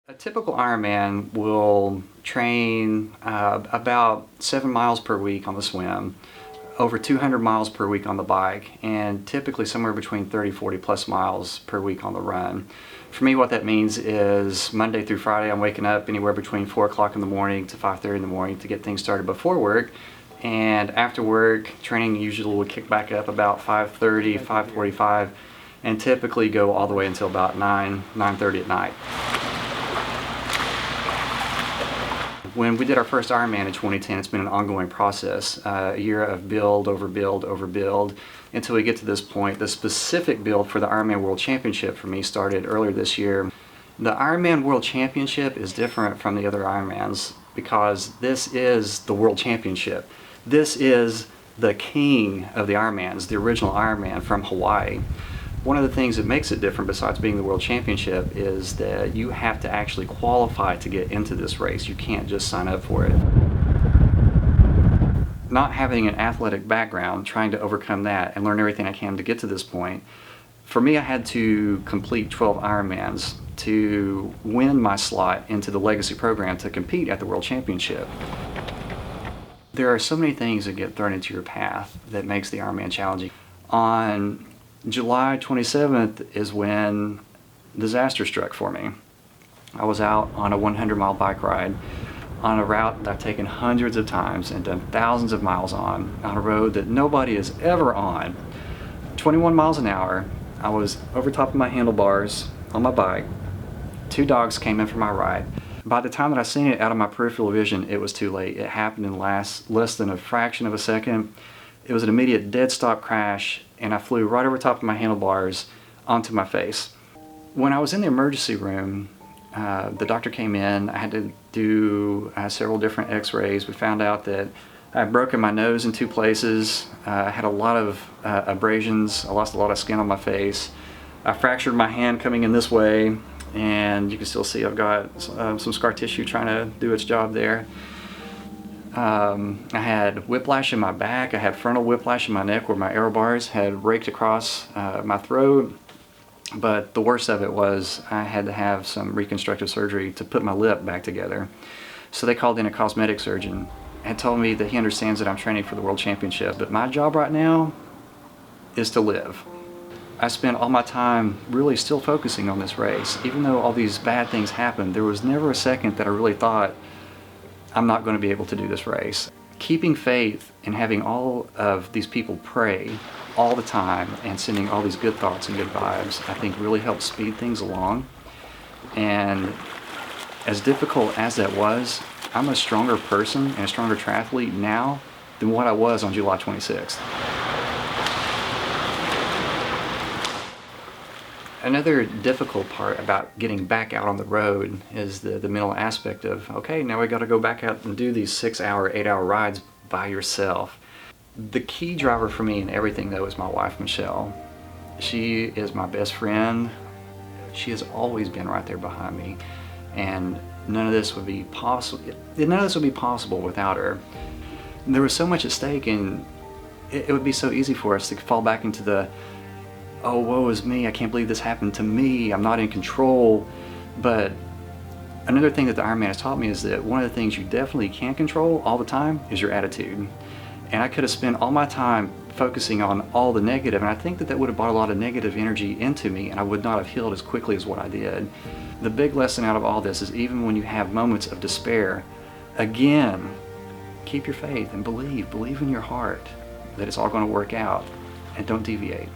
A typical Ironman will train about 7 miles per week on the swim, over 200 miles per week on the bike, and typically somewhere between 30, 40 plus miles per week on the run. For me, what that means is Monday through Friday, I'm waking up anywhere between 4 o'clock in the morning to 5:30 in the morning to get things started before work. And after work, training usually will kick back up about 5:30, 5:45, and typically go all the way until about 9:30 at night. When we did our first Ironman in 2010, it's been an ongoing process, a year of build over build over build until we get to this point. The specific build for the Ironman World Championship for me started earlier this year. The Ironman World Championship is different from the other Ironmans because this is the World Championship. This is the king of the Ironmans, the original Ironman from Hawaii. One of the things that makes it different besides being the World Championship is that you have to actually qualify to get into this race. You can't just sign up for it. Not having an athletic background, trying to overcome that and learn everything I can to get to this point, for me I had to complete 12 Ironmans to win my slot into the Legacy program to compete at the World Championship. There are so many things that get thrown into your path that makes the Ironman challenging. On July 27th is when disaster struck for me. I was out on a 100-mile bike ride on a route that I've taken hundreds of times and done thousands of miles on a road that nobody is ever on. 21 miles an hour, I was over top of my handlebars on my bike. 2 dogs came in for my ride. By the time that I seen it out of my peripheral vision, it was too late. It happened in less than a fraction of a second. It was an immediate dead stop crash, and I flew right over top of my handlebars onto my face. When I was in the emergency room, the doctor came in. I had to do several different x-rays. We found out that I had broken my nose in 2 places. I had a lot of abrasions. I lost a lot of skin on my face. I fractured my hand coming in this way, and you can still see I've got some scar tissue trying to do its job there. I had whiplash in my back. I had frontal whiplash in my neck where my aero bars had raked across my throat. But the worst of it was I had to have some reconstructive surgery to put my lip back together. So they called in a cosmetic surgeon and told me that he understands that I'm training for the World Championship, but my job right now is to live. I spent all my time really still focusing on this race. Even though all these bad things happened, there was never a second that I really thought, I'm not going to be able to do this race. Keeping faith and having all of these people pray all the time and sending all these good thoughts and good vibes, I think really helped speed things along. And as difficult as that was, I'm a stronger person and a stronger triathlete now than what I was on July 26th. Another difficult part about getting back out on the road is the mental aspect of, okay, now we got to go back out and do these 6-hour, 8-hour rides by yourself. The key driver for me in everything, though, is my wife, Michelle. She is my best friend. She has always been right there behind me, and none of this would be possible without her. There was so much at stake, and it would be so easy for us to fall back into the, oh, woe is me, I can't believe this happened to me, I'm not in control. But another thing that the Ironman has taught me is that one of the things you definitely can't control all the time is your attitude. And I could have spent all my time focusing on all the negative, and I think that would have brought a lot of negative energy into me, and I would not have healed as quickly as what I did. The big lesson out of all this is even when you have moments of despair, again, keep your faith and believe in your heart that it's all going to work out, and don't deviate.